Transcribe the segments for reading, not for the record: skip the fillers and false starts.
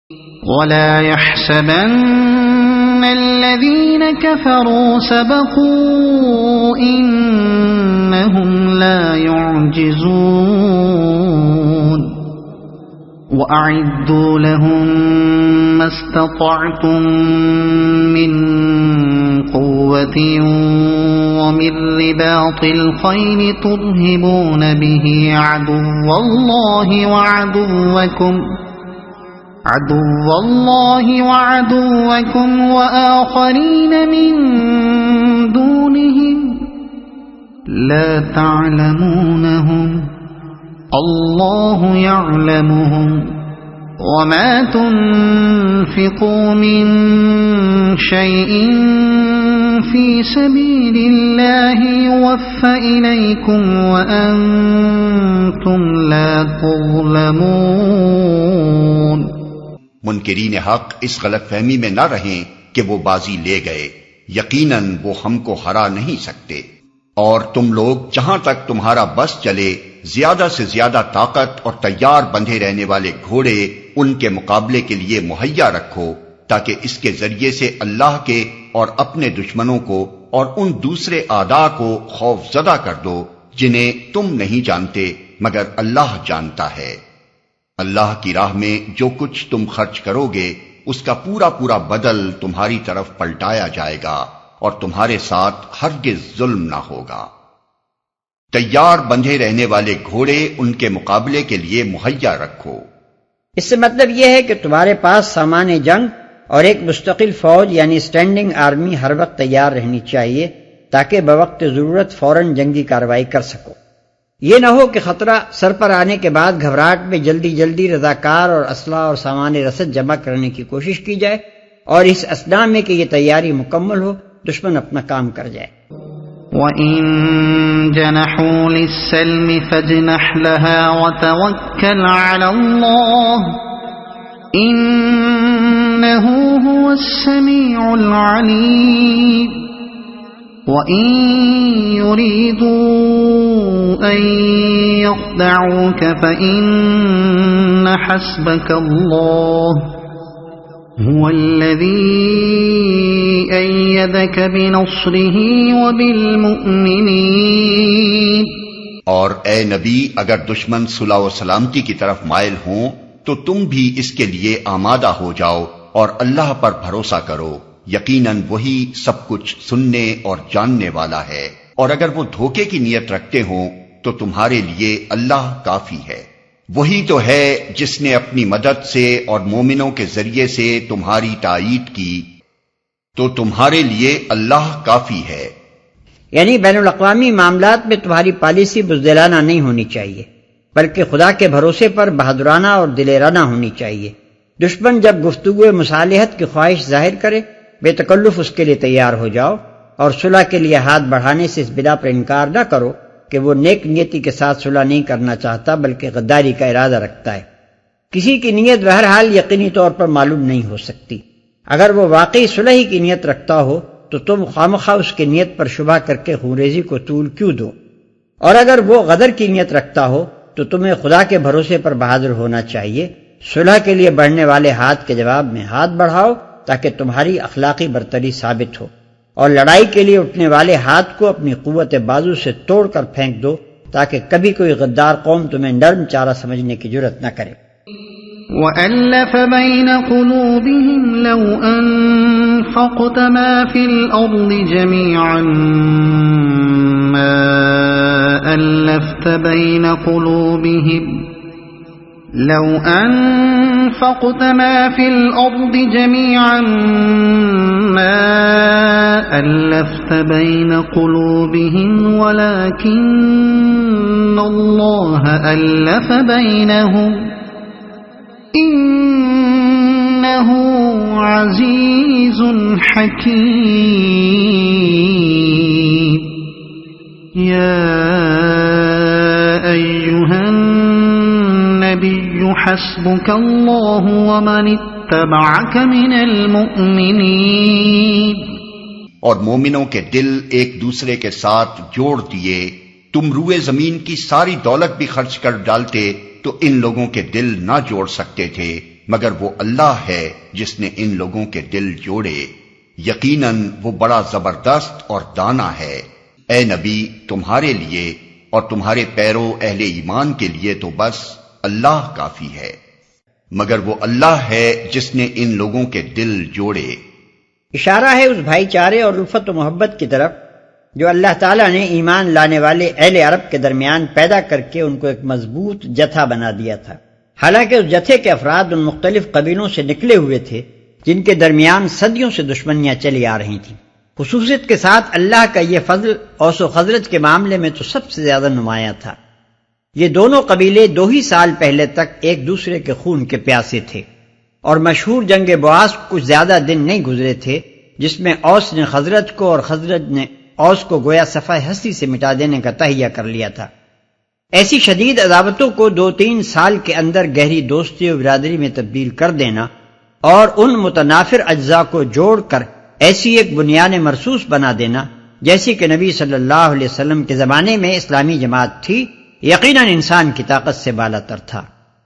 ولا يحسبن الذين كفروا سبقوا إنهم لا يعجزون وأعدوا لهم ما استطعتم من قوة ومن رباط الخيل ترهبون به عدو الله وعدوكم وآخرين من دونهم لا تعلمونهم الله يعلمهم وما تنفقوا من شيء في سبيل الله يوفى إليكم وأنتم لا تظلمون۔ منکرین حق اس غلط فہمی میں نہ رہیں کہ وہ بازی لے گئے، یقیناً وہ ہم کو ہرا نہیں سکتے، اور تم لوگ جہاں تک تمہارا بس چلے زیادہ سے زیادہ طاقت اور تیار بندھے رہنے والے گھوڑے ان کے مقابلے کے لیے مہیا رکھو، تاکہ اس کے ذریعے سے اللہ کے اور اپنے دشمنوں کو اور ان دوسرے اعداء کو خوف زدہ کر دو جنہیں تم نہیں جانتے مگر اللہ جانتا ہے۔ اللہ کی راہ میں جو کچھ تم خرچ کرو گے اس کا پورا پورا بدل تمہاری طرف پلٹایا جائے گا اور تمہارے ساتھ ہرگز ظلم نہ ہوگا۔ تیار بندھے رہنے والے گھوڑے ان کے مقابلے کے لیے مہیا رکھو۔ اس سے مطلب یہ ہے کہ تمہارے پاس سامان جنگ اور ایک مستقل فوج یعنی اسٹینڈنگ آرمی ہر وقت تیار رہنی چاہیے تاکہ بوقت ضرورت فوراً جنگی کارروائی کر سکو۔ یہ نہ ہو کہ خطرہ سر پر آنے کے بعد گھبراہٹ میں جلدی جلدی رضاکار اور اسلحہ اور سامان رسد جمع کرنے کی کوشش کی جائے اور اس اثناء میں کہ یہ تیاری مکمل ہو دشمن اپنا کام کر جائے۔ وَإِن جَنَحُوا لِلسَّلْمِ فَاجْنَحْ لَهَا وَتَوَكَّلْ عَلَى اللَّهِ إِنَّهُ هُوَ السَّمِيعُ الْعَلِيمُ وَإِن يُرِيدُوا أَن يَخْدَعُوكَ فَإِنَّ حَسْبَكَ اللَّهُ هُوَ الَّذِي أَيَّدَكَ بِنَصْرِهِ وَبِالْمُؤْمِنِينَ۔ اور اے نبی اگر دشمن صلح و سلامتی کی طرف مائل ہوں تو تم بھی اس کے لیے آمادہ ہو جاؤ اور اللہ پر بھروسہ کرو، یقیناً وہی سب کچھ سننے اور جاننے والا ہے، اور اگر وہ دھوکے کی نیت رکھتے ہوں تو تمہارے لیے اللہ کافی ہے۔ وہی تو ہے جس نے اپنی مدد سے اور مومنوں کے ذریعے سے تمہاری تائید کی، تو تمہارے لیے اللہ کافی ہے۔ یعنی بین الاقوامی معاملات میں تمہاری پالیسی بزدلانہ نہیں ہونی چاہیے بلکہ خدا کے بھروسے پر بہادرانہ اور دلیرانہ ہونی چاہیے۔ دشمن جب گفتگو مصالحت کی خواہش ظاہر کرے بے تکلف اس کے لیے تیار ہو جاؤ، اور صلح کے لیے ہاتھ بڑھانے سے اس بنا پر انکار نہ کرو کہ وہ نیک نیتی کے ساتھ صلح نہیں کرنا چاہتا بلکہ غداری کا ارادہ رکھتا ہے۔ کسی کی نیت بہرحال یقینی طور پر معلوم نہیں ہو سکتی۔ اگر وہ واقعی صلح ہی کی نیت رکھتا ہو تو تم خامخواہ اس کی نیت پر شبہ کر کے خونریزی کو طول کیوں دو؟ اور اگر وہ غدر کی نیت رکھتا ہو تو تمہیں خدا کے بھروسے پر بہادر ہونا چاہیے۔ صلح کے لیے بڑھنے والے ہاتھ کے جواب میں ہاتھ بڑھاؤ تاکہ تمہاری اخلاقی برتری ثابت ہو، اور لڑائی کے لیے اٹھنے والے ہاتھ کو اپنی قوت بازو سے توڑ کر پھینک دو تاکہ کبھی کوئی غدار قوم تمہیں نرم چارہ سمجھنے کی جرت نہ کرے۔ وَأَلَّفَ بَيْنَ قُلُوبِهِمْ لَوْ أَنفَقْتَ مَا فِي الْأَرْضِ جَمِيعًا مَا أَلَّفْتَ بَيْنَ قُلُوبِهِمْ لو أنفقت ما في الأرض جميعا ما ألفت بين قلوبهم ولكن الله ألف بينهم إنه عزيز حكيم يا أيها حسبك اللہ ومن اتبعك من المؤمنین۔ اور مومنوں کے دل ایک دوسرے کے ساتھ جوڑ دیے، تم روئے زمین کی ساری دولت بھی خرچ کر ڈالتے تو ان لوگوں کے دل نہ جوڑ سکتے تھے مگر وہ اللہ ہے جس نے ان لوگوں کے دل جوڑے، یقیناً وہ بڑا زبردست اور دانا ہے۔ اے نبی، تمہارے لیے اور تمہارے پیرو اہل ایمان کے لیے تو بس اللہ کافی ہے، مگر وہ اللہ ہے جس نے ان لوگوں کے دل جوڑے۔ اشارہ ہے اس بھائی چارے اور الفت و محبت کی طرف جو اللہ تعالیٰ نے ایمان لانے والے اہل عرب کے درمیان پیدا کر کے ان کو ایک مضبوط جتھا بنا دیا تھا۔ حالانکہ اس جتھے کے افراد ان مختلف قبیلوں سے نکلے ہوئے تھے جن کے درمیان صدیوں سے دشمنیاں چلی آ رہی تھیں۔ خصوصیت کے ساتھ اللہ کا یہ فضل اوس و خزرج کے معاملے میں تو سب سے زیادہ نمایاں تھا۔ یہ دونوں قبیلے 2 ہی سال پہلے تک ایک دوسرے کے خون کے پیاسے تھے، اور مشہور جنگ بعاث کچھ زیادہ دن نہیں گزرے تھے جس میں اوس نے خزرج کو اور خزرج نے اوس کو گویا صفحہ ہستی سے مٹا دینے کا تہیہ کر لیا تھا۔ ایسی شدید عداوتوں کو 2-3 سال کے اندر گہری دوستی و برادری میں تبدیل کر دینا اور ان متنافر اجزاء کو جوڑ کر ایسی ایک بنیاد مرصوص بنا دینا جیسی کہ نبی صلی اللہ علیہ وسلم کے زمانے میں اسلامی جماعت تھی، یقیناً انسان کی طاقت سے بالا تر تھا،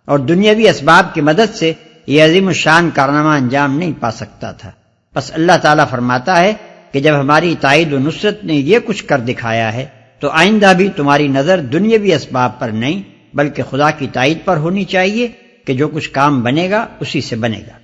اور دنیاوی اسباب کی مدد سے یہ عظیم الشان کارنامہ انجام نہیں پا سکتا تھا۔ بس اللہ تعالیٰ فرماتا ہے کہ جب ہماری تائید و نصرت نے یہ کچھ کر دکھایا ہے تو آئندہ بھی تمہاری نظر دنیاوی اسباب پر نہیں بلکہ خدا کی تائید پر ہونی چاہیے کہ جو کچھ کام بنے گا اسی سے بنے گا۔